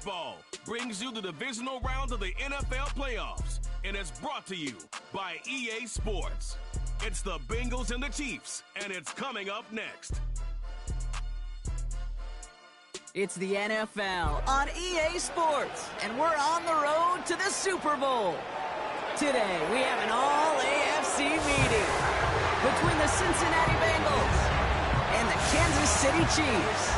Football brings you the divisional round of the NFL playoffs, and it's brought to you by EA Sports. It's the Bengals and the Chiefs, and it's coming up next. It's the NFL on EA Sports, and we're on the road to the Super Bowl. Today, we have an all-AFC meeting between the Cincinnati Bengals and the Kansas City Chiefs.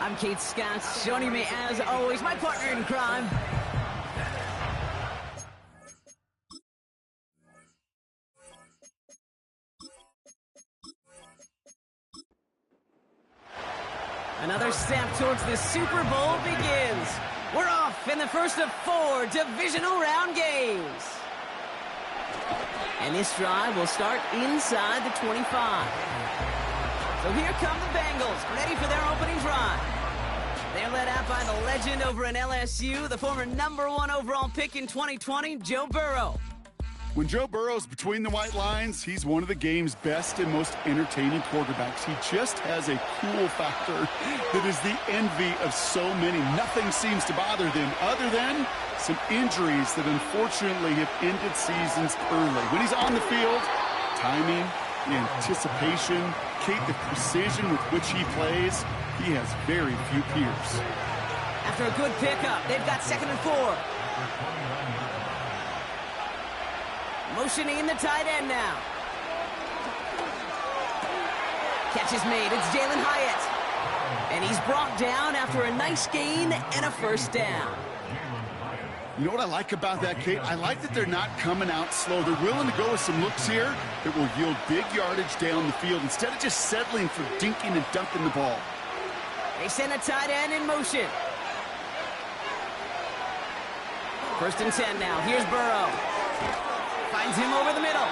I'm Kate Scott, joining me as always, my partner in crime. Another step towards the Super Bowl begins. We're off in the first of 4 divisional round games. And this drive will start inside the 25. So here come the Bengals, ready for their opening drive. They're led out by the legend over in LSU, the former #1 overall pick in 2020, Joe Burrow. When Joe Burrow's between the white lines, he's one of the game's best and most entertaining quarterbacks. He just has a cool factor that is the envy of so many. Nothing seems to bother them other than some injuries that unfortunately have ended seasons early. When he's on the field, timing, the anticipation, Kate, the precision with which he plays, he has very few peers. After a good pickup, they've got 2nd and 4. Motioning the tight end now. Catch is made. It's Jalen Hyatt. And he's brought down after a nice gain and a first down. You know what I like about that, Kate? I like that they're not coming out slow. They're willing to go with some looks here that will yield big yardage down the field instead of just settling for dinking and dunking the ball. They send a tight end in motion. 1st and 10 now. Here's Burrow. Finds him over the middle.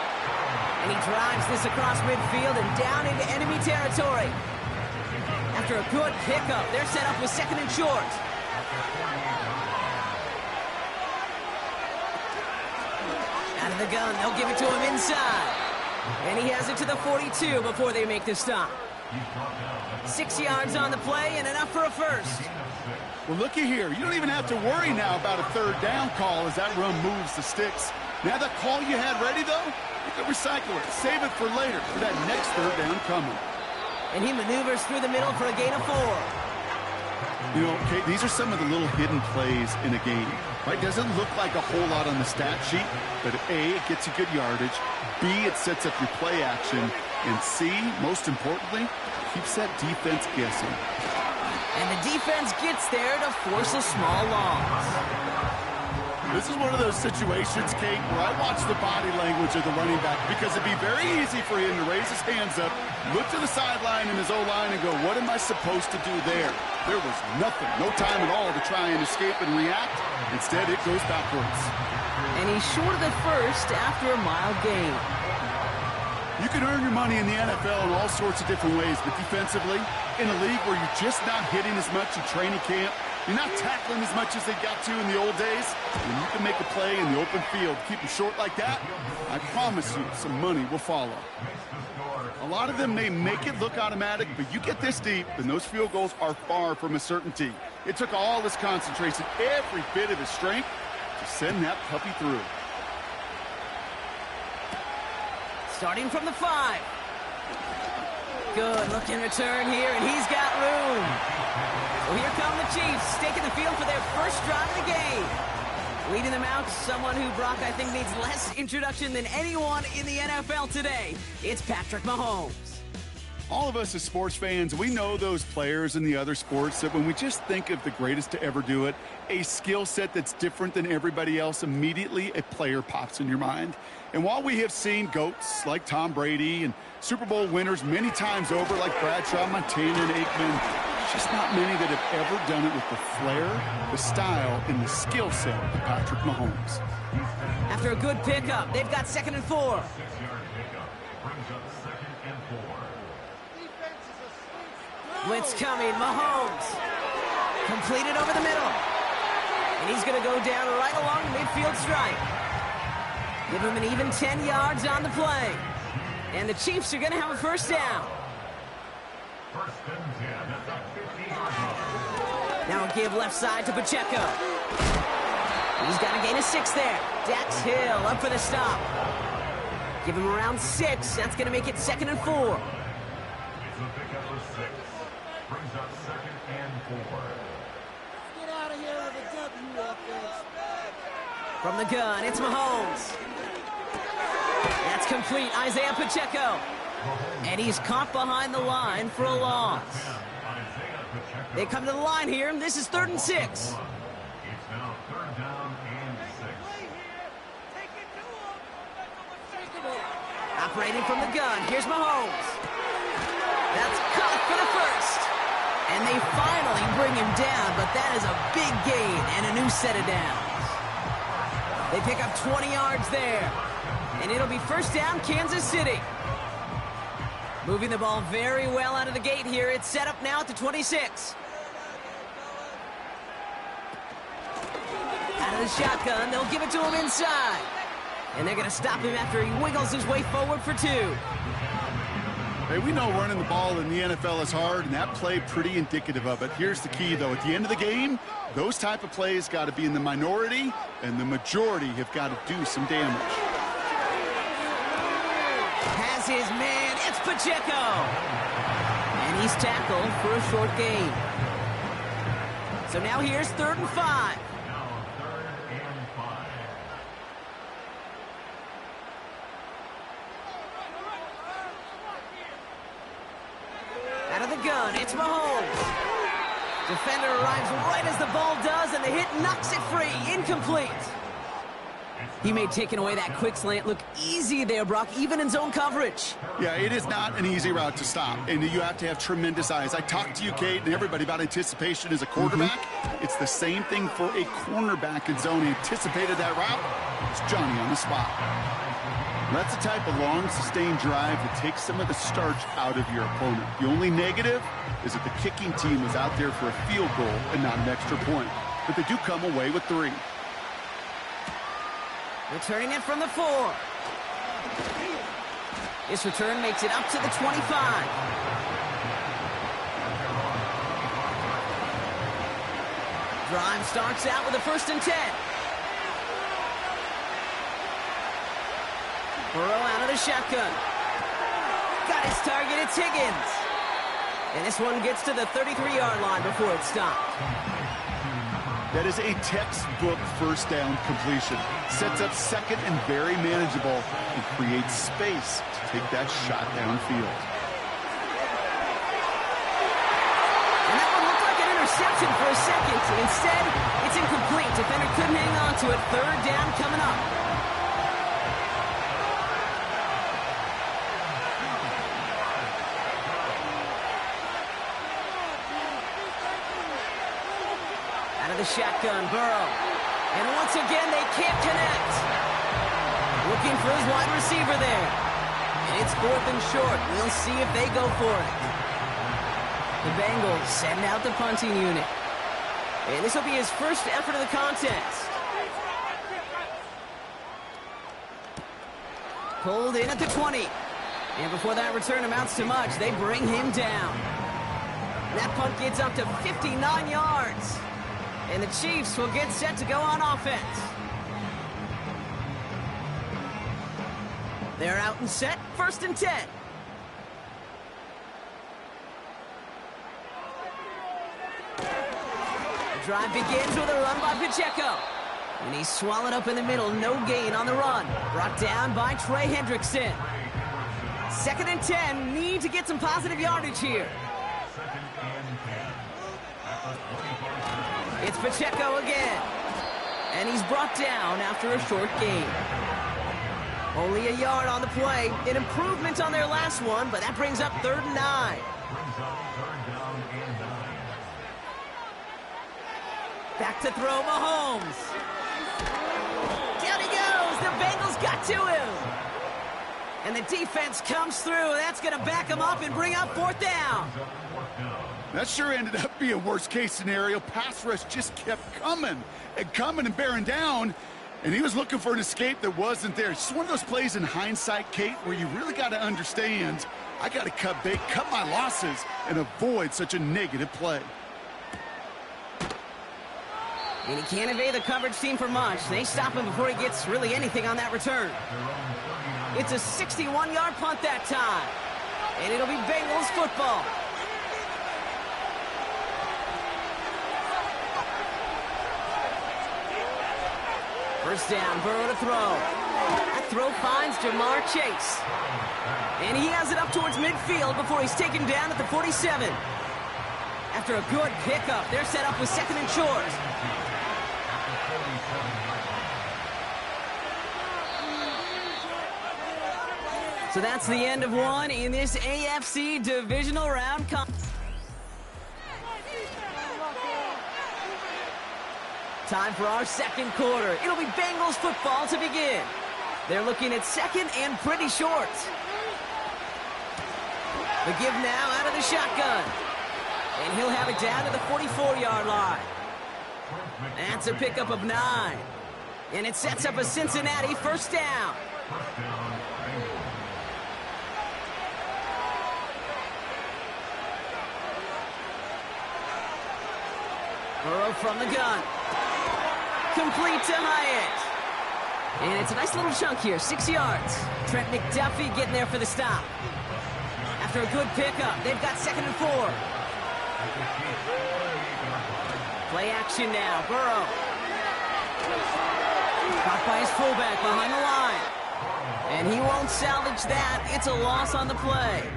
And he drives this across midfield and down into enemy territory. After a good pickup, they're set up with 2nd and short. Out of the gun, they'll give it to him inside. And he has it to the 42 before they make the stop. 6 yards on the play and enough for a first. Well, looky here. You don't even have to worry now about a 3rd down call as that run moves the sticks. Now that call you had ready, though, you can recycle it. Save it for later for that next 3rd down coming. And he maneuvers through the middle for a gain of 4. You know, Kate, these are some of the little hidden plays in a game. Right? Doesn't look like a whole lot on the stat sheet, but A, it gets you good yardage. B, it sets up your play action. And C, most importantly, keeps that defense guessing. And the defense gets there to force a small loss. This is one of those situations, Kate, where I watch the body language of the running back because it'd be very easy for him to raise his hands up, look to the sideline in his O-line and go, what am I supposed to do there? There was nothing, no time at all to try and escape and react. Instead, it goes backwards. And he's short of the first after a mild gain. You can earn your money in the NFL in all sorts of different ways, but defensively, in a league where you're just not hitting as much in training camp, you're not tackling as much as they got to in the old days, and you can make a play in the open field. Keep them short like that, I promise you some money will follow. A lot of them may make it look automatic, but you get this deep, and those field goals are far from a certainty. It took all his concentration, every bit of his strength, to send that puppy through. Starting from the 5. Good looking return here, and he's got room. So here come the Chiefs, taking the field for their first drive of the game. Leading them out, someone who, Brock, I think needs less introduction than anyone in the NFL today. It's Patrick Mahomes. All of us as sports fans, we know those players in the other sports that when we just think of the greatest to ever do it, a skill set that's different than everybody else, immediately a player pops in your mind. And while we have seen GOATs like Tom Brady and Super Bowl winners many times over like Bradshaw, Montana, and Aikman, there's just not many that have ever done it with the flair, the style, and the skill set of Patrick Mahomes. After a good pickup, they've got 2nd and 4. Blitz coming, Mahomes. Completed over the middle. And he's going to go down right along midfield stripe. Give him an even 10 yards on the play. And the Chiefs are going to have a first down. Now a give left side to Pacheco. He's got a gain of 6 there. Dax Hill up for the stop. Give him around 6. That's going to make it 2nd and 4. It's a pickup of 6. Brings up 2nd and 4. Get out of here with a W offense. From the gun, it's Mahomes. That's complete, Isaiah Pacheco. And he's caught behind the line for a loss. They come to the line here, and this is 3rd and 6. It's now 3rd down and 6. Operating from the gun, here's Mahomes. That's caught for the first. And they finally bring him down, but that is a big gain and a new set of downs. They pick up 20 yards there. And it'll be first down, Kansas City. Moving the ball very well out of the gate here. It's set up now at the 26. Out of the shotgun, they'll give it to him inside. And they're going to stop him after he wiggles his way forward for 2. Hey, we know running the ball in the NFL is hard, and that play pretty indicative of it. Here's the key, though. At the end of the game, those type of plays got to be in the minority, and the majority have got to do some damage. Has his man, it's Pacheco. And he's tackled for a short gain. So now here's 3rd and 5. Now 3rd and 5. Out of the gun, it's Mahomes. Defender arrives right as the ball does, and the hit knocks it free. Incomplete. He made taking away that quick slant look easy there, Brock, even in zone coverage. Yeah, it is not an easy route to stop, and you have to have tremendous eyes. I talked to you, Kate, and everybody about anticipation as a quarterback. It's the same thing for a cornerback in zone. He anticipated that route. It's Johnny on the spot. That's the type of long, sustained drive that takes some of the starch out of your opponent. The only negative is that the kicking team was out there for a field goal and not an extra point. But they do come away with 3. Returning it from the 4. This return makes it up to the 25. Drive starts out with a 1st and 10. Burrow out of the shotgun. Got his target, it's Higgins. And this one gets to the 33-yard line before it's stopped. That is a textbook first down completion. Sets up 2nd and very manageable and creates space to take that shot downfield. And that one looked like an interception for a second. Instead, it's incomplete. Defender couldn't hang on to it. 3rd down coming up. The shotgun, Burrow. And once again, they can't connect. Looking for his wide receiver there. And it's 4th and short. We'll see if they go for it. The Bengals send out the punting unit. And this will be his first effort of the contest. Pulled in at the 20. And before that return amounts to much, they bring him down. That punt gets up to 59 yards. And the Chiefs will get set to go on offense. They're out and set, 1st and 10. The drive begins with a run by Pacheco. And he's swallowed up in the middle, no gain on the run. Brought down by Trey Hendrickson. 2nd and 10, need to get some positive yardage here. It's Pacheco again. And he's brought down after a short gain. Only a yard on the play. An improvement on their last one, but that brings up 3rd and 9. Back to throw Mahomes. Down he goes. The Bengals got to him. And the defense comes through. That's going to back him up and bring up 4th down. That sure ended up being a worst-case scenario. Pass rush just kept coming and bearing down. And he was looking for an escape that wasn't there. It's just one of those plays in hindsight, Kate, where you really got to understand, I got to cut bait, cut my losses, and avoid such a negative play. And he can't evade the coverage team for much. They stop him before he gets really anything on that return. It's a 61-yard punt that time. And it'll be Bengals football. First down, Burrow to throw. That throw finds Jamar Chase. And he has it up towards midfield before he's taken down at the 47. After a good pickup, they're set up with second and short. So that's the end of one in this AFC divisional round. Time for our second quarter. It'll be Bengals football to begin. They're looking at second and pretty short. The give now out of the shotgun. And he'll have it down to the 44-yard line. That's a pickup of 9. And it sets up a Cincinnati first down. Burrow from the gun. Complete to Hyatt. And it's a nice little chunk here, 6 yards. Trent McDuffie getting there for the stop. After a good pickup, they've got second and 4. Play action now, Burrow. Caught by his fullback behind the line. And he won't salvage that. It's a loss on the play.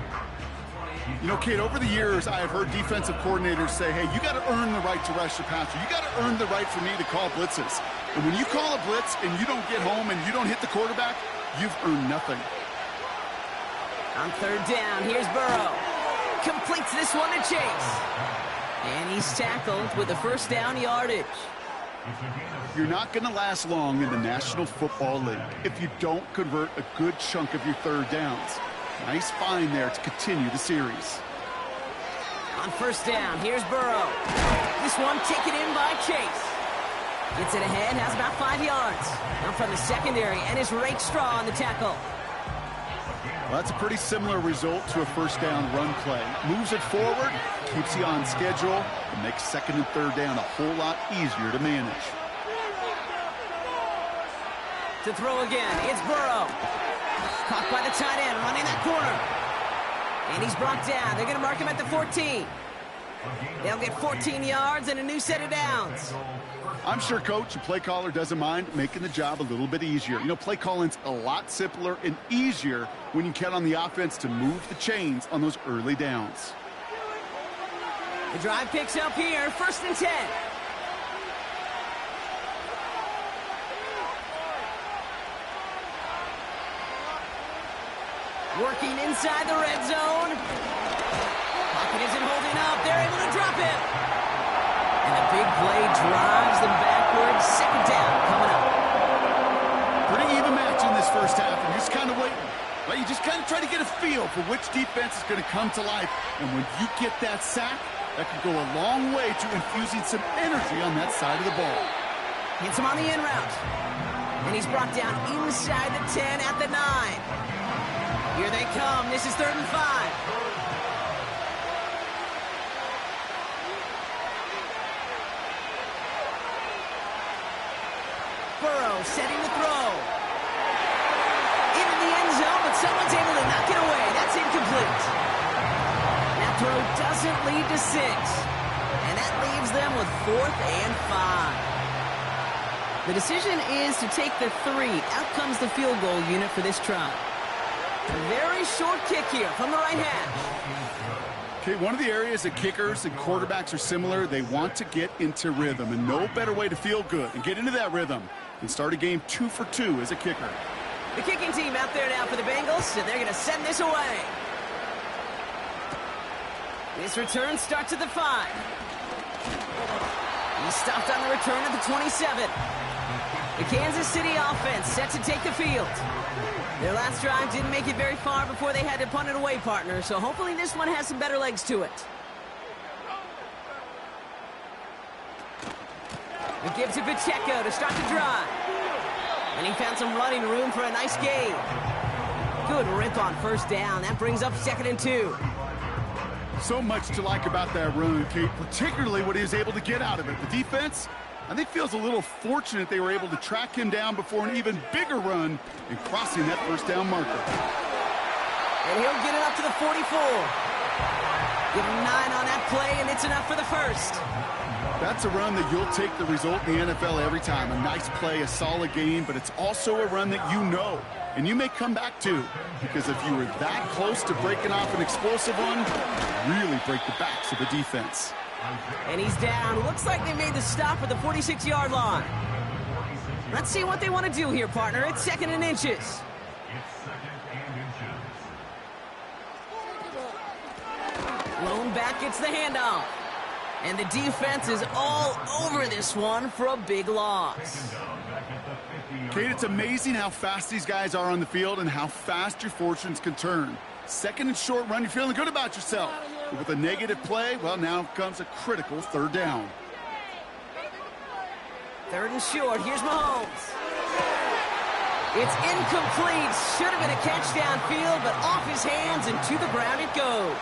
You know, Kate, over the years, I have heard defensive coordinators say, hey, you got to earn the right to rush your passer. You got to earn the right for me to call blitzes. And when you call a blitz and you don't get home and you don't hit the quarterback, you've earned nothing. On third down, here's Burrow. Completes this one to Chase. And he's tackled with the first down yardage. You're not going to last long in the National Football League if you don't convert a good chunk of your third downs. Nice find there to continue the series. On first down, here's Burrow. This one taken in by Chase. Gets it ahead, has about 5 yards. Now from the secondary, and is Rake Straw on the tackle. Well, that's a pretty similar result to a first down run play. Moves it forward, keeps you on schedule, and makes second and third down a whole lot easier to manage. To throw again, it's Burrow. Caught by the tight end, running that corner. And he's brought down. They're going to mark him at the 14. They'll get 14 yards and a new set of downs. I'm sure coach and play caller doesn't mind making the job a little bit easier. You know, play calling's a lot simpler and easier when you count on the offense to move the chains on those early downs. The drive picks up here, first and 10. Working inside the red zone. Pocket isn't holding up. They're able to drop him. And the big play drives them backwards. Second down coming up. Pretty even match in this first half, and you're just kind of waiting. Well, you just kind of try to get a feel for which defense is going to come to life. And when you get that sack, that can go a long way to infusing some energy on that side of the ball. Hits him on the in route. And he's brought down inside the 10 at the 9. Here they come. This is 3rd and 5. Burrow setting the throw. Into the end zone, but someone's able to knock it away. That's incomplete. That throw doesn't lead to 6. And that leaves them with 4th and 5. The decision is to take the 3. Out comes the field goal unit for this try. A very short kick here from the right hash. Okay, one of the areas that kickers and quarterbacks are similar, they want to get into rhythm, and no better way to feel good and get into that rhythm than start a game 2 for 2 as a kicker. The kicking team out there now for the Bengals, and they're going to send this away. This return starts at the 5. He's stopped on the return at the 27. The Kansas City offense set to take the field. Their last drive didn't make it very far before they had to punt it away, partner, so hopefully this one has some better legs to it. The give to Pacheco to start the drive. And he found some running room for a nice gain. Good rip on first down. That brings up 2nd and 2. So much to like about that run, Kate, particularly what he was able to get out of it. The defense, I think, feels a little fortunate they were able to track him down before an even bigger run and crossing that first down marker. And he'll get it up to the 44. Give him 9 on that play, and it's enough for the first. That's a run that you'll take the result in the NFL every time. A nice play, a solid game, but it's also a run that you know and you may come back to, because if you were that close to breaking off an explosive one, really break the backs of the defense. And he's down. Looks like they made the stop at the 46-yard line. Let's see what they want to do here, partner. It's 2nd and inches. It's 2nd and inches. Lone back gets the handoff. And the defense is all over this one for a big loss. Kate, it's amazing how fast these guys are on the field and how fast your fortunes can turn. 2nd and short run, you're feeling good about yourself. But with a negative play, well, now comes a critical 3rd down. 3rd and short, here's Mahomes. It's incomplete. Should have been a catch downfield, but off his hands and to the ground it goes.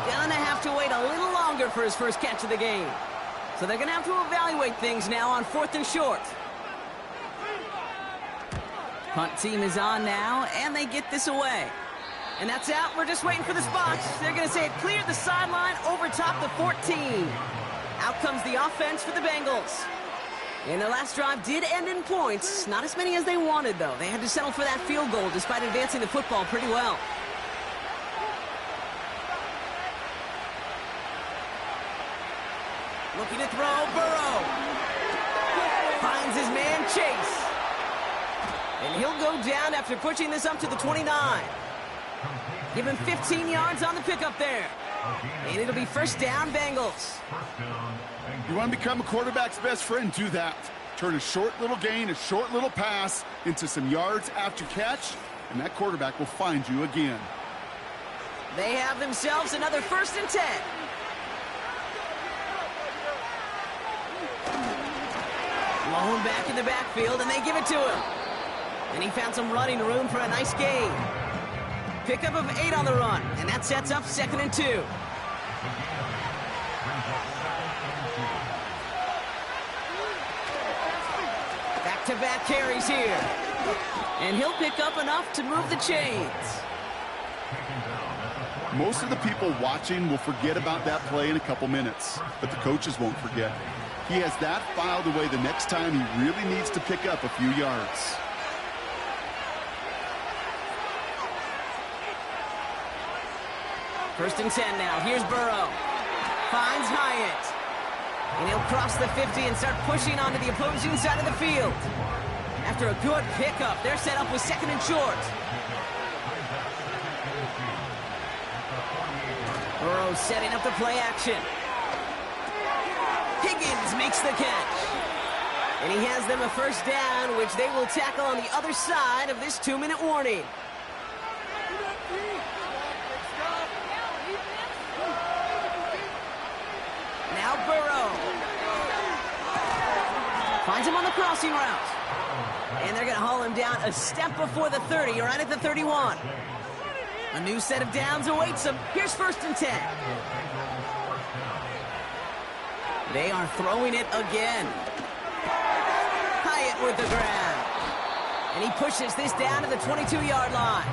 Gonna have to wait a little longer for his first catch of the game. So they're gonna have to evaluate things now on 4th and short. Punt team is on now, and they get this away. And that's out. We're just waiting for the spot. They're going to say it cleared the sideline over top the 14. Out comes the offense for the Bengals. And their last drive did end in points. Not as many as they wanted, though. They had to settle for that field goal despite advancing the football pretty well. Looking to throw, Burrow. Finds his man, Chase. And he'll go down after pushing this up to the 29. Give him 15 yards on the pickup there. And it'll be first down, Bengals. You want to become a quarterback's best friend? Do that. Turn a short little gain, a short little pass into some yards after catch, and that quarterback will find you again. They have themselves another 1st and 10. Lone back in the backfield, and they give it to him. And he found some running room for a nice gain. Pickup of 8 on the run, and that sets up 2nd and 2. Back-to-back carries here. And he'll pick up enough to move the chains. Most of the people watching will forget about that play in a couple minutes, but the coaches won't forget. He has that filed away the next time he really needs to pick up a few yards. First and 10 now. Here's Burrow. Finds Hyatt. And he'll cross the 50 and start pushing onto the opposing side of the field. After a good pickup, they're set up with 2nd and short. Burrow setting up the play action. Higgins makes the catch. And he has them a first down, which they will tackle on the other side of this 2-minute warning. Now Burrow. Finds him on the crossing route. And they're going to haul him down a step before the 30, right at the 31. A new set of downs awaits him. Here's 1st and 10. They are throwing it again. Hyatt with the grab. And he pushes this down to the 22-yard line.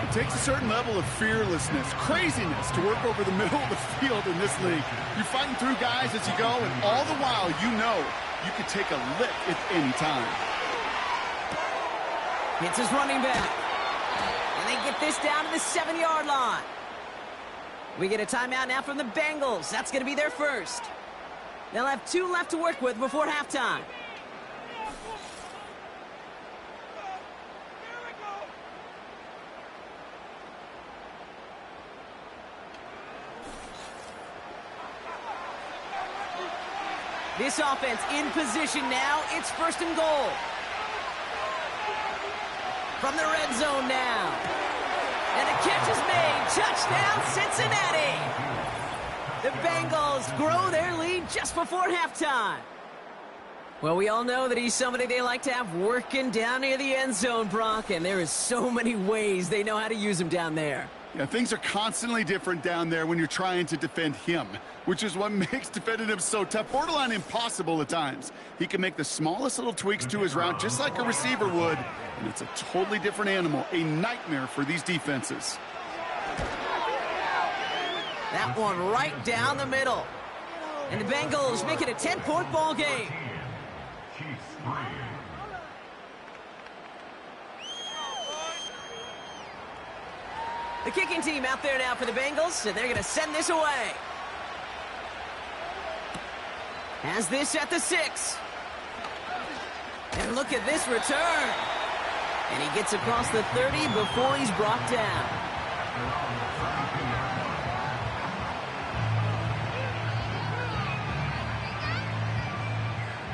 It takes a certain level of fearlessness, craziness to work over the middle of the field in this league. You're fighting through guys as you go, and all the while you know you can take a lick at any time. Hits his running back. And they get this down to the 7-yard line. We get a timeout now from the Bengals. That's going to be their first. They'll have 2 left to work with before halftime. This offense in position now. It's 1st and goal. From the red zone now. And the catch is made. Touchdown, Cincinnati. The Bengals grow their lead just before halftime. Well, we all know that he's somebody they like to have working down near the end zone, Brock, and there is so many ways they know how to use him down there. Yeah, things are constantly different down there when you're trying to defend him, which is what makes defending him so tough, borderline impossible at times. He can make the smallest little tweaks to his route just like a receiver would, and it's a totally different animal, a nightmare for these defenses. That one right down the middle. And the Bengals make it a 10-point ball game. Chiefs 3. The kicking team out there now for the Bengals, and they're going to send this away. Has this at the 6. And look at this return. And he gets across the 30 before he's brought down.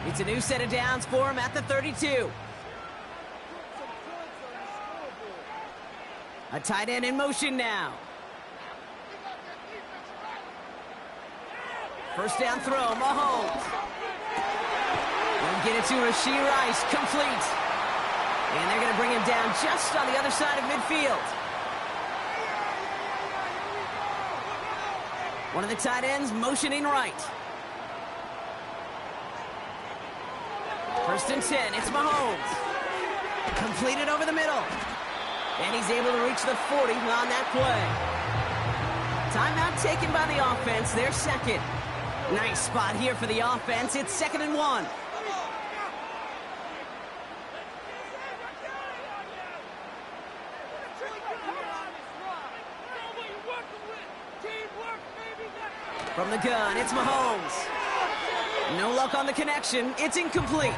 It's a new set of downs for him at the 32. A tight end in motion now. First down throw, Mahomes. They'll get it to Rashee Rice, complete. And they're going to bring him down just on the other side of midfield. One of the tight ends motioning right. First and 10, it's Mahomes. Completed over the middle. And he's able to reach the 40 on that play. Timeout taken by the offense, their second. Nice spot here for the offense. It's 2nd and 1. From the gun, it's Mahomes. No luck on the connection. It's incomplete.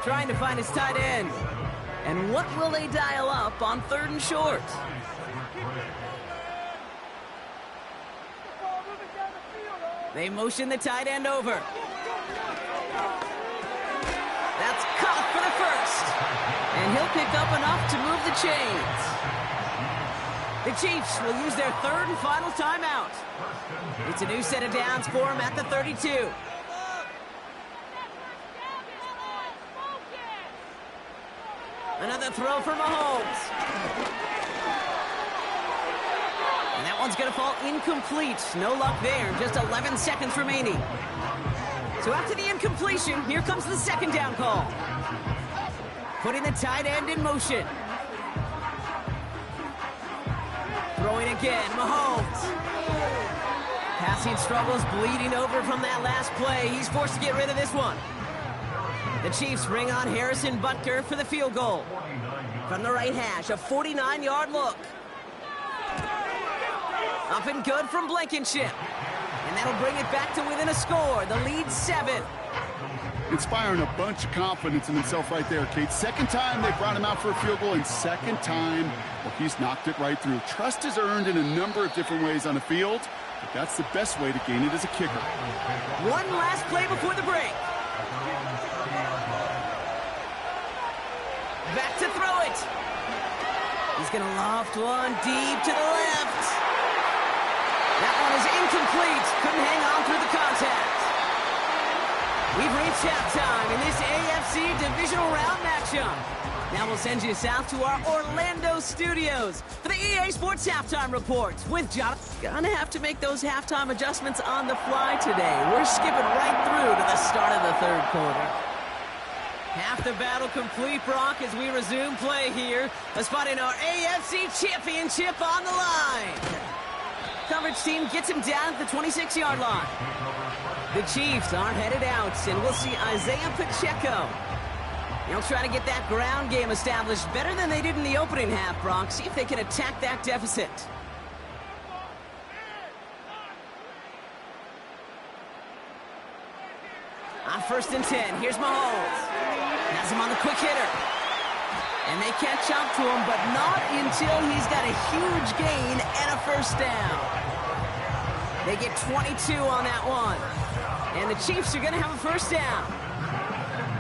Trying to find his tight end. And what will they dial up on 3rd and short? They motion the tight end over. That's caught for the first. And he'll pick up enough to move the chains. The Chiefs will use their 3rd and final timeout. It's a new set of downs for him at the 32. Another throw for Mahomes. And that one's going to fall incomplete. No luck there. Just 11 seconds remaining. So after the incompletion, here comes the 2nd down call. Putting the tight end in motion. Throwing again, Mahomes. Passing struggles bleeding over from that last play. He's forced to get rid of this one. The Chiefs bring on Harrison Butker for the field goal. From the right hash, a 49-yard look. Up and good from Blankenship. And that'll bring it back to within a score. The lead 7. Inspiring a bunch of confidence in himself right there, Kate. 2nd time they brought him out for a field goal, and 2nd time, well, he's knocked it right through. Trust is earned in a number of different ways on the field, but that's the best way to gain it as a kicker. One last play before the break. Back to throw it. He's going to loft one deep to the left. That one is incomplete. Couldn't hang on through the contact. We've reached halftime in this AFC divisional round matchup. Now we'll send you south to our Orlando studios for the EA Sports Halftime Report with Jonathan. Gonna have to make those halftime adjustments on the fly today. We're skipping right through to the start of the 3rd quarter. Half the battle complete, Brock, as we resume play here. A spot in our AFC Championship on the line. Coverage team gets him down at the 26-yard line. The Chiefs are headed out, and we'll see Isaiah Pacheco. They'll try to get that ground game established better than they did in the opening half, Brock. See if they can attack that deficit. On 1st and 10, here's Mahomes. Has him on the quick hitter. And they catch up to him, but not until he's got a huge gain and a 1st down. They get 22 on that one. And the Chiefs are going to have a 1st down.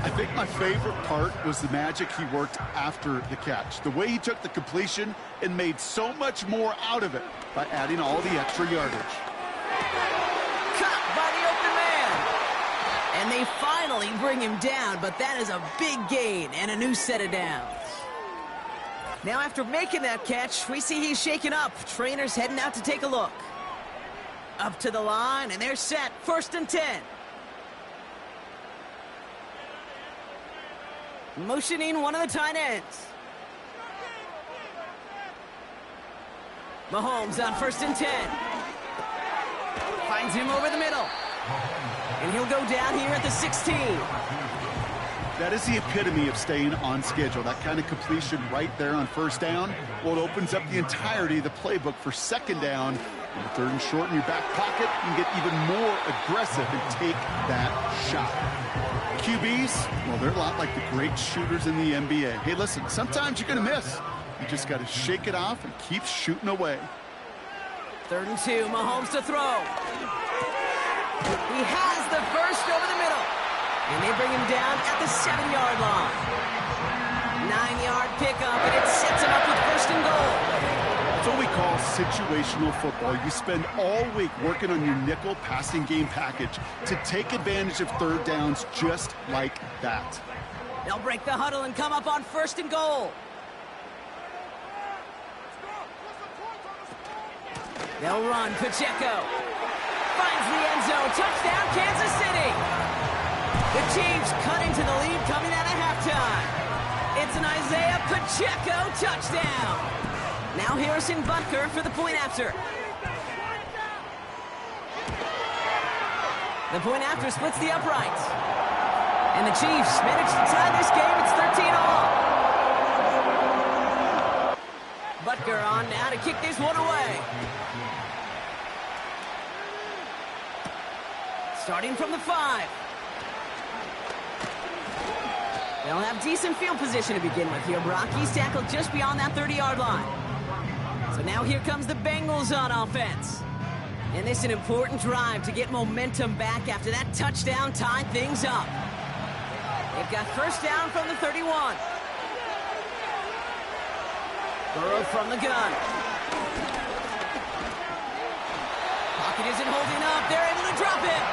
I think my favorite part was the magic he worked after the catch. The way he took the completion and made so much more out of it by adding all the extra yardage. Caught by the open man. And they they finally bring him down, but that is a big gain and a new set of downs. Now after making that catch, we see he's shaken up. Trainer's heading out to take a look. Up to the line, and they're set. 1st and 10. Motioning one of the tight ends. Mahomes on 1st and 10. Finds him over the middle. And he'll go down here at the 16. That is the epitome of staying on schedule. That kind of completion right there on 1st down. Well, it opens up the entirety of the playbook for 2nd down. And 3rd and short in your back pocket, you can get even more aggressive and take that shot. QBs, well, they're a lot like the great shooters in the NBA. Hey, listen, sometimes you're going to miss. You just got to shake it off and keep shooting away. 3rd and 2, Mahomes to throw. He has the first over the middle. And they bring him down at the 7-yard line. 9-yard pickup, and it sets him up with 1st and goal. That's what we call situational football. You spend all week working on your nickel passing game package to take advantage of 3rd downs just like that. They'll break the huddle and come up on 1st and goal. They'll run. Pacheco finds the end zone. Touchdown, Kansas City. The Chiefs cut into the lead coming out of halftime. It's an Isaiah Pacheco touchdown. Now Harrison Butker for the point after. The point after splits the uprights. And the Chiefs manage to tie this game. It's 13-all. Butker on now to kick this one away. Starting from the 5. They'll have decent field position to begin with here. Brock, he's tackled just beyond that 30-yard line. So now here comes the Bengals on offense. And this is an important drive to get momentum back after that touchdown tied things up. They've got 1st down from the 31. Burrow from the gun. Pocket isn't holding up. They're able to drop it.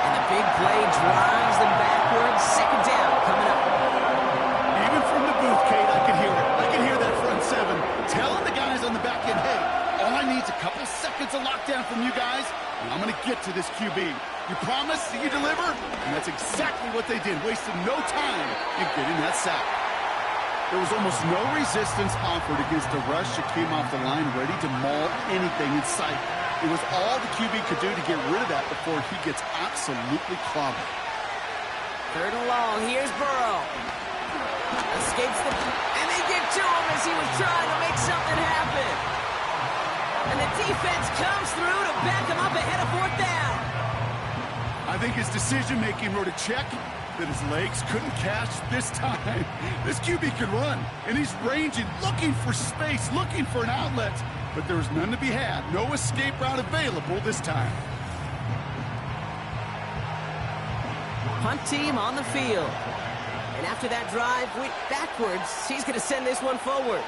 And the big play drives them backwards. 2nd down coming up. Even from the booth, Kate, I can hear it. I can hear that front 7 telling the guys on the back end, hey, all I need is a couple seconds of lockdown from you guys, and I'm going to get to this QB. You promise that you deliver? And that's exactly what they did, wasting no time in getting that sack. There was almost no resistance offered against a rush that came off the line ready to maul anything in sight. It was all the QB could do to get rid of that before he gets absolutely clobbered. 3rd and long. Here's Burrow. Escapes the... And they get to him as he was trying to make something happen. And the defense comes through to back him up ahead of 4th down. I think his decision-making wrote a check that his legs couldn't catch this time. This QB can run, and he's ranging, looking for space, looking for an outlet. But there was none to be had. No escape route available this time. Punt team on the field. And after that drive went backwards, he's going to send this one forward.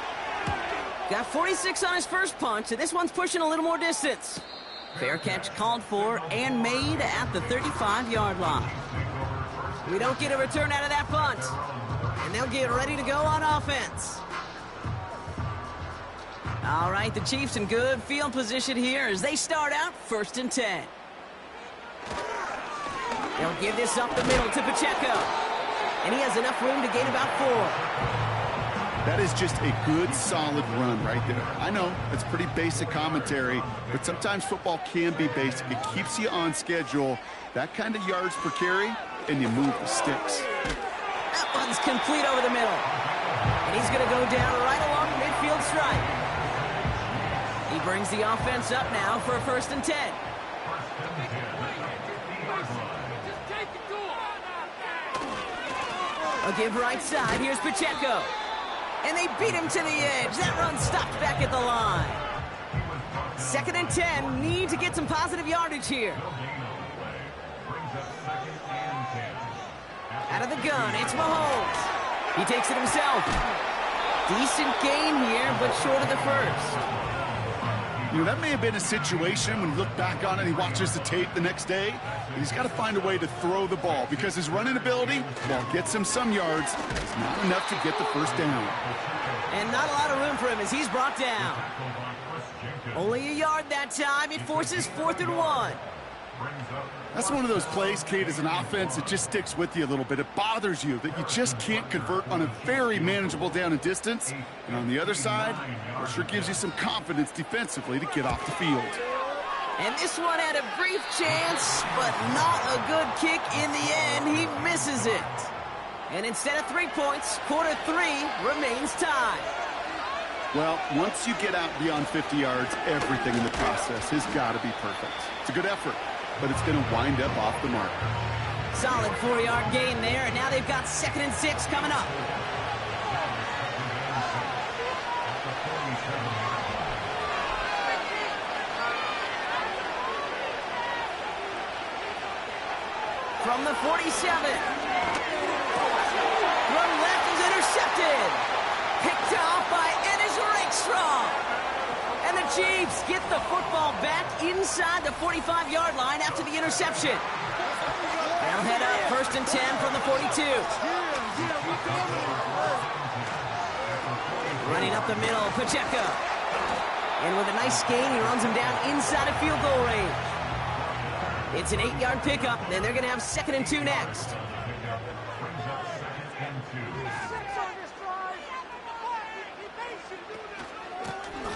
Got 46 on his first punt, and this one's pushing a little more distance. Fair catch called for and made at the 35-yard line. We don't get a return out of that punt. And they'll get ready to go on offense. All right, the Chiefs in good field position here as they start out 1st and 10. They'll give this up the middle to Pacheco. And he has enough room to gain about 4. That is just a good, solid run right there. I know, it's pretty basic commentary, but sometimes football can be basic. It keeps you on schedule. That kind of yards per carry, and you move the sticks. That one's complete over the middle. And he's going to go down right along the midfield stripe. He brings the offense up now for a 1st and 10. A give right side. Here's Pacheco. And they beat him to the edge. That run stopped back at the line. 2nd and 10. Need to get some positive yardage here. Out of the gun, it's Mahomes. He takes it himself. Decent gain here, but short of the first. You know, that may have been a situation when you look back on it and he watches the tape the next day. He's got to find a way to throw the ball because his running ability, while it gets him some yards, is not enough to get the first down. And not a lot of room for him as he's brought down. Only a yard that time. It forces 4th and 1. That's one of those plays, Kate, as an offense, it just sticks with you a little bit. It bothers you that you just can't convert on a very manageable down and distance. And on the other side, it sure gives you some confidence defensively to get off the field. And this one had a brief chance, but not a good kick in the end. He misses it. And instead of 3 points, quarter 3 remains tied. Well, once you get out beyond 50 yards, everything in the process has got to be perfect. It's a good effort, but it's going to wind up off the mark. Solid 4-yard gain there, and now they've got 2nd and 6 coming up. From the 47. Run left is intercepted. Picked off by Ennis Rakestraw. And the Chiefs get the football back inside the 45-yard line after the interception. They'll head up 1st and 10 from the 42. Running up the middle, Pacheco. And with a nice gain, he runs him down inside of field goal range. It's an 8-yard pickup, and they're going to have 2nd and 2 next.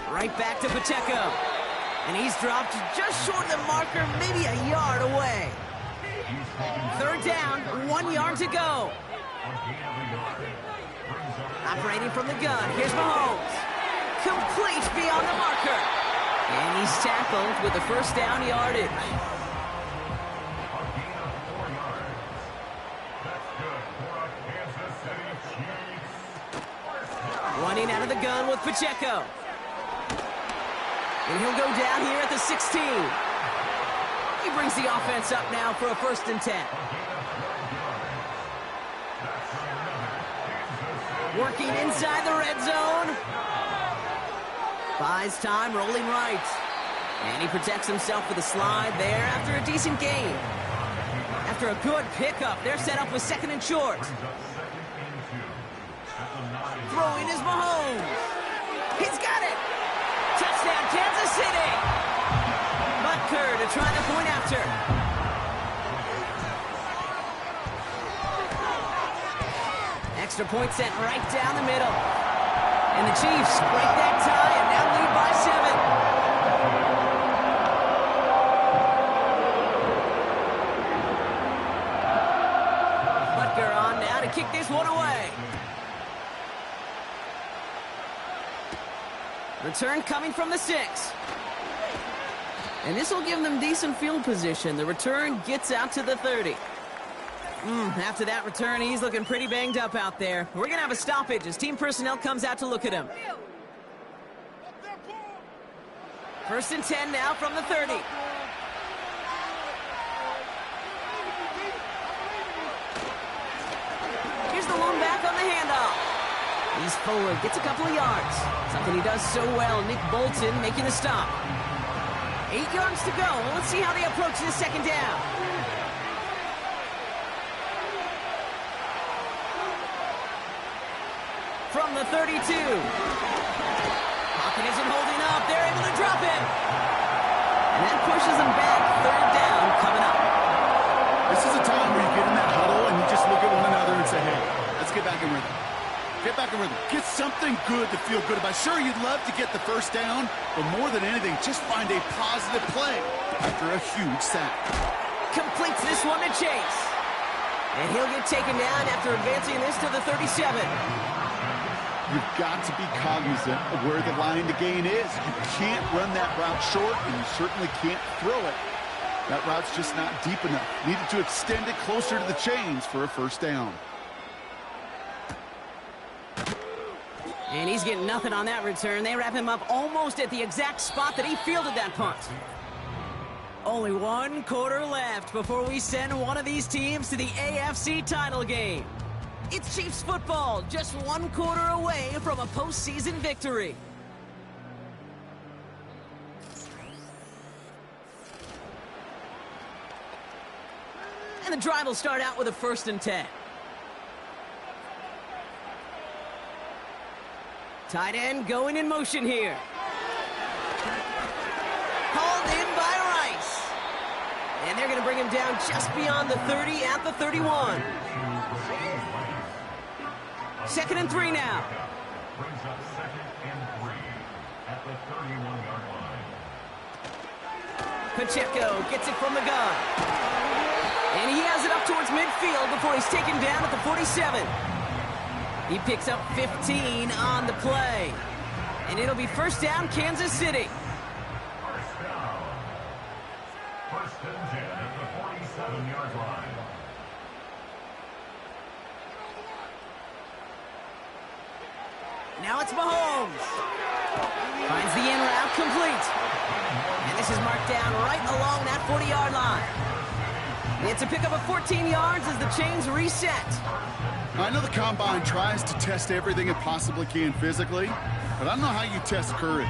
Right back to Pacheco. And he's dropped just short of the marker, maybe a yard away. 3rd down, 1 yard to go. Operating from the gun, here's Mahomes. Complete beyond the marker. And he's tackled with the 1st down yardage. Running out of the gun with Pacheco. And he'll go down here at the 16. He brings the offense up now for a 1st and 10. Working inside the red zone. Buys time, rolling right. And he protects himself with a slide there after a decent gain. After a good pickup, they're set up with 2nd and short. Throwing is Mahomes. He's got it. Touchdown, Kansas City. Butker to try the point after. Extra point sent right down the middle. And the Chiefs break that tie and now lead by 7. Butker on now to kick this one away. Return coming from the 6. And this will give them decent field position. The return gets out to the 30. After that return, he's looking pretty banged up out there. We're going to have a stoppage as team personnel comes out to look at him. 1st and 10 now from the 30. Here's the lone back on the handoff. He's forward, gets a couple of yards. Something he does so well. Nick Bolton making the stop. 8 yards to go. Well, let's see how they approach this 2nd down. From the 32. Pocket isn't holding up. They're able to drop it. And that pushes them back. 3rd down coming up. This is a time where you get in that huddle and you just look at one another and say, hey, let's get back in rhythm. Get back in rhythm. Get something good to feel good about. Sure, you'd love to get the 1st down, but more than anything, just find a positive play after a huge sack. Completes this one to Chase. And he'll get taken down after advancing this to the 37. You've got to be cognizant of where the line to gain is. You can't run that route short, and you certainly can't throw it. That route's just not deep enough. Needed to extend it closer to the chains for a 1st down. And he's getting nothing on that return. They wrap him up almost at the exact spot that he fielded that punt. Only 1 quarter left before we send one of these teams to the AFC title game. It's Chiefs football, just 1 quarter away from a postseason victory. And the drive will start out with a 1st and 10. Tight end going in motion here. Hauled in by Rice. And they're going to bring him down just beyond the 30 at the 31. 2nd and 3 now. Brings up 2nd and 3 at the 31-yard line. Pacheco gets it from the gun. And he has it up towards midfield before he's taken down at the 47. He picks up 15 on the play. And it'll be 1st down, Kansas City. First down. 1st and 10 at the 47-yard line. Now it's Mahomes. Finds the in route complete. And this is marked down right along that 40-yard line. It's a pickup of 14 yards as the chains reset. I know the Combine tries to test everything it possibly can physically, but I don't know how you test courage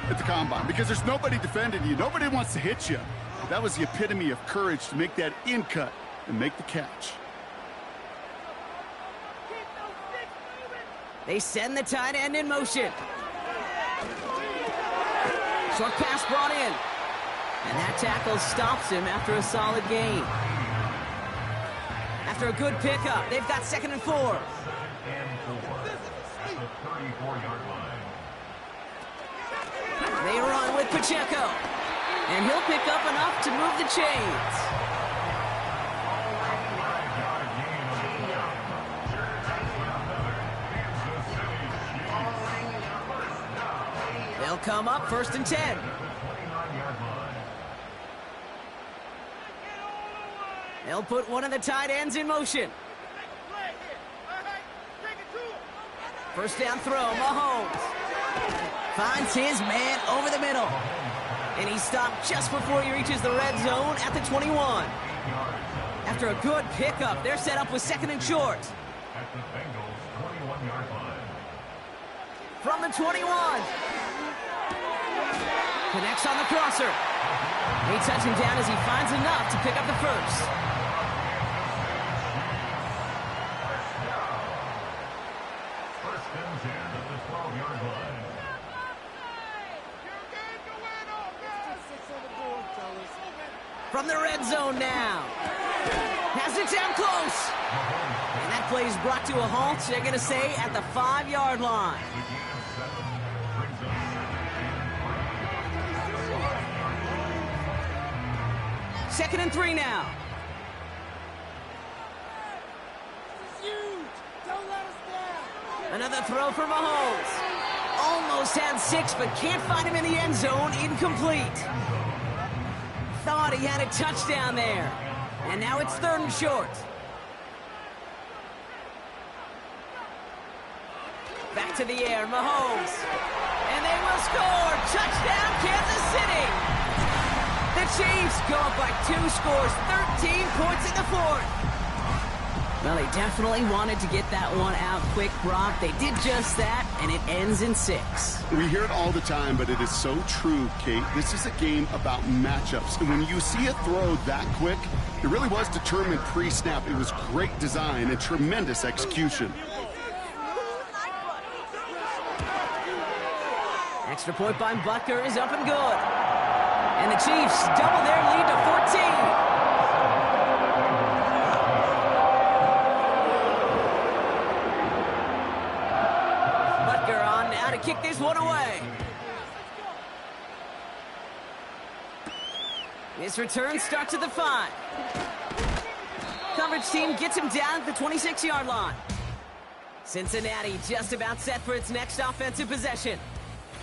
at the Combine because there's nobody defending you. Nobody wants to hit you. But that was the epitome of courage to make that in cut and make the catch. They send the tight end in motion. Short pass brought in. And that tackle stops him after a solid gain. After a good pickup, they've got 2nd and 4. 2nd and 4 at the 34-yard line. They run with Pacheco. And he'll pick up enough to move the chains. They'll come up 1st and 10. They'll put one of the tight ends in motion. 1st down throw, Mahomes. Finds his man over the middle. And he's stopped just before he reaches the red zone at the 21. After a good pickup, they're set up with 2nd and short. At the Bengals 21-yard line. From the 21. Connects on the crosser. They touch him down as he finds enough to pick up the 1st. From the red zone now. Has it down close. And that play is brought to a halt, they're going to say, at the 5-yard line. Second and 3 now. Another throw for Mahomes. Almost had 6, but can't find him in the end zone. Incomplete. Thought he had a touchdown there. And now it's 3rd and short. Back to the air, Mahomes. And they will score. Touchdown, Kansas City. The Chiefs go up by 2 scores, 13 points in the 4th. Well, they definitely wanted to get that one out quick, Brock. They did just that, and it ends in 6. We hear it all the time, but it is so true, Kate. This is a game about matchups. And when you see a throw that quick, it really was determined pre-snap. It was great design and tremendous execution. Extra point by Butker is up and good. And the Chiefs double their lead to 14. To kick this one away. This return starts at the 5. Coverage team gets him down at the 26-yard line. Cincinnati just about set for its next offensive possession.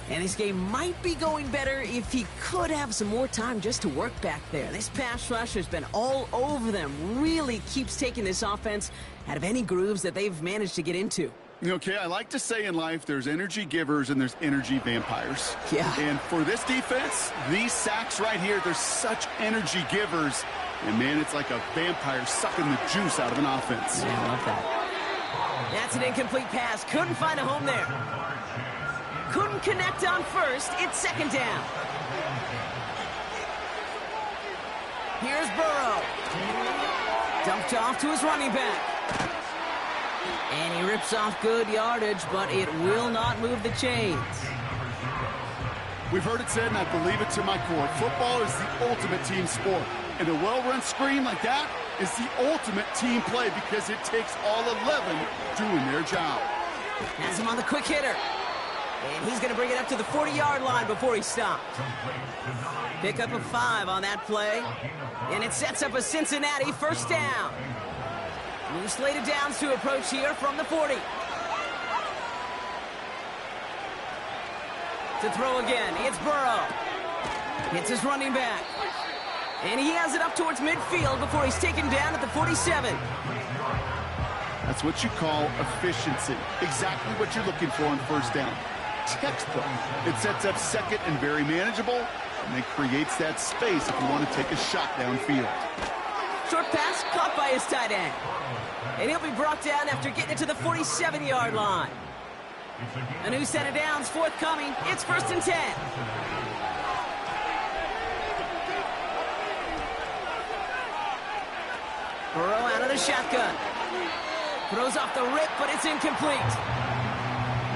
And this game might be going better if he could have some more time just to work back there. This pass rush has been all over them. Really keeps taking this offense out of any grooves that they've managed to get into. Okay, I like to say in life there's energy givers and there's energy vampires. Yeah. And for this defense, these sacks right here, they're such energy givers. And, man, it's like a vampire sucking the juice out of an offense. Yeah, I love that. That's an incomplete pass. Couldn't find a home there. Couldn't connect on 1st. It's 2nd down. Here's Burrow. Dumped off to his running back. And he rips off good yardage, but it will not move the chains. We've heard it said, and I believe it to my core, football is the ultimate team sport. And a well-run screen like that is the ultimate team play because it takes all 11 doing their job. Has him on the quick hitter. And he's going to bring it up to the 40-yard line before he stops. Pick up a 5 on that play. And it sets up a Cincinnati first down. New slated downs to approach here from the 40. To throw again, it's Burrow. Hits his running back. And he has it up towards midfield before he's taken down at the 47. That's what you call efficiency. Exactly what you're looking for on first down. Textbook. It sets up second and very manageable, and then creates that space if you want to take a shot downfield. Short pass caught by his tight end. And he'll be brought down after getting it to the 47-yard line. A new set of downs forthcoming. It's 1st and 10. Burrow out of the shotgun. Throws off the rip, but it's incomplete.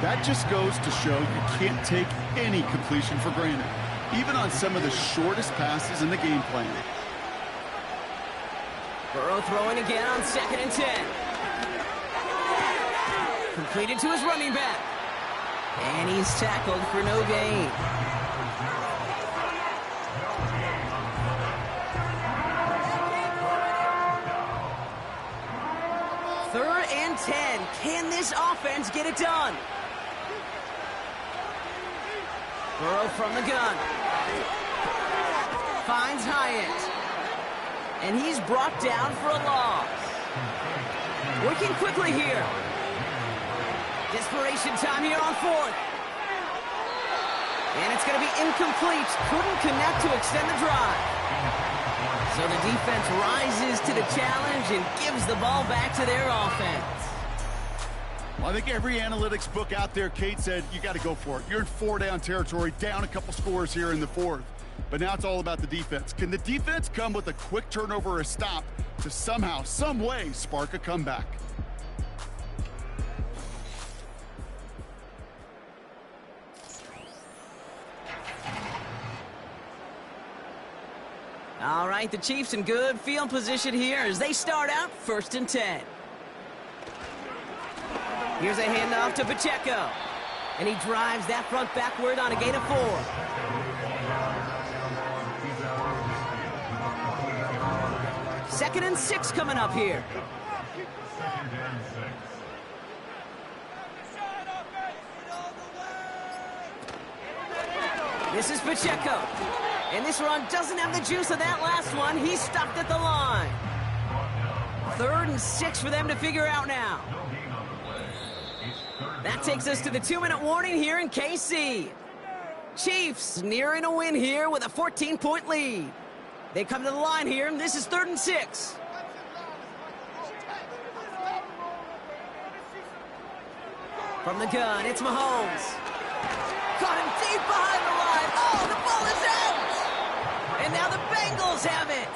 That just goes to show you can't take any completion for granted, even on some of the shortest passes in the game plan. Burrow throwing again on 2nd and 10. Completed to his running back. And he's tackled for no gain. Third and 10. Can this offense get it done? Burrow from the gun. Finds Hyatt. And he's brought down for a loss. Working quickly here. Desperation time here on 4th. And it's going to be incomplete. Couldn't connect to extend the drive. So the defense rises to the challenge and gives the ball back to their offense. Well, I think every analytics book out there, Kate, said you got to go for it. You're in 4-down territory, down a couple scores here in the 4th. But now it's all about the defense. Can the defense come with a quick turnover or a stop to somehow, some way, spark a comeback? All right, the Chiefs in good field position here as they start out 1st and 10. Here's a handoff to Pacheco. And he drives that front backward on a gain of 4. Second and 6 coming up here. This is Pacheco. And this run doesn't have the juice of that last one. He's stopped at the line. 3rd and 6 for them to figure out now. That takes us to the 2-minute warning here in KC. Chiefs nearing a win here with a 14-point lead. They come to the line here, and this is 3rd and 6. From the gun, it's Mahomes. Caught him deep behind the line. Oh, the ball is out! And now the Bengals have it.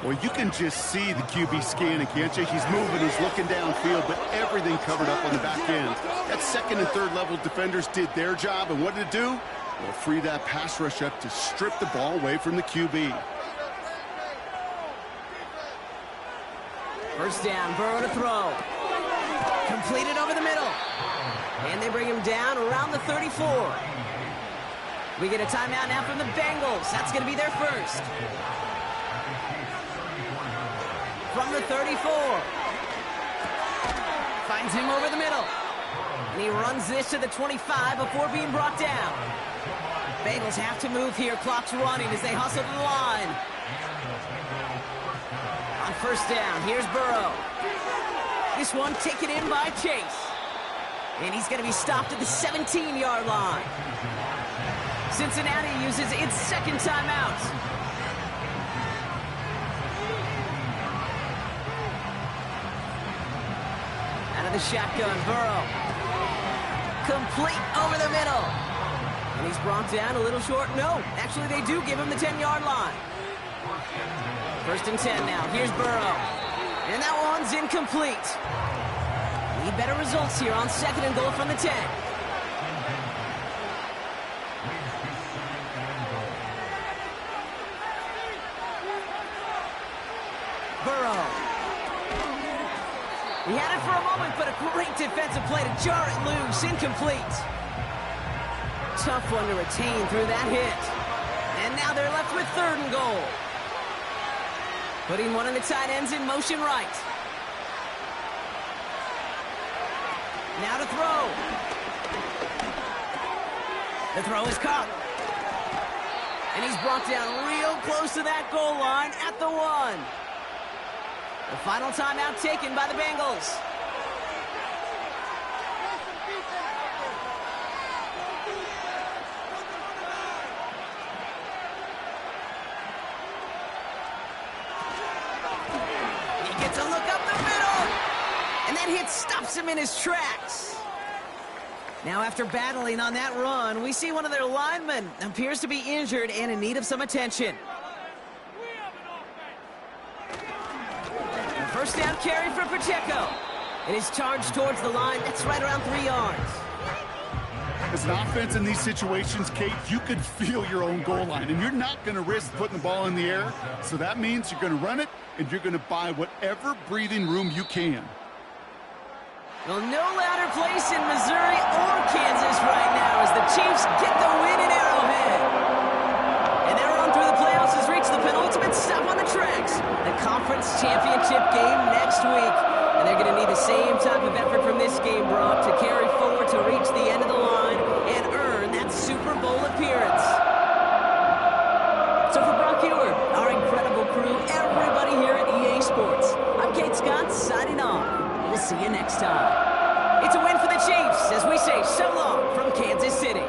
Well, you can just see the QB scanning, can't you? He's moving, he's looking downfield, but everything covered up on the back end. That 2nd and 3rd level defenders did their job, and what did it do? Well, free that pass rush up to strip the ball away from the QB. First down, Burrow to throw. Completed over the middle. And they bring him down around the 34. We get a timeout now from the Bengals. That's going to be their first. From the 34. Finds him over the middle. And he runs this to the 25 before being brought down. Bengals have to move here. Clock's running as they hustle to the line. On first down, here's Burrow. This one taken in by Chase. And he's going to be stopped at the 17-yard line. Cincinnati uses its second timeout. Out of the shotgun, Burrow. Complete over the middle. And he's brought down a little short. No, actually they do give him the 10-yard line. 1st and 10 now. Here's Burrow. And that one's incomplete. Need better results here on 2nd and goal from the 10. Burrow. He had it for a moment, but a great defensive play to jar it loose. Incomplete. Tough one to retain through that hit. And now they're left with 3rd and goal. Putting one of the tight ends in motion right. Now to throw. The throw is caught. And he's brought down real close to that goal line at the 1. The final timeout taken by the Bengals. He gets a look up the middle. And that hit stops him in his tracks. Now, after battling on that run, we see one of their linemen appears to be injured and in need of some attention. First down carry for Pacheco. It is charged towards the line. That's right around 3 yards. As an offense in these situations, Kate, you could feel your own goal line, and you're not going to risk putting the ball in the air. So that means you're going to run it, and you're going to buy whatever breathing room you can. Well, no louder place in Missouri or Kansas right now as the Chiefs get the win in Arrowhead. And their run through the playoffs has reached the penultimate stop on the tracks. The conference championship game next week. And they're going to need the same type of effort from this game, Brock, to carry forward to reach the end of the line and earn that Super Bowl appearance. So for Brock Ewart, our incredible crew, everybody here at EA Sports, I'm Kate Scott signing off. We'll see you next time. It's a win for the Chiefs as we say so long from Kansas City.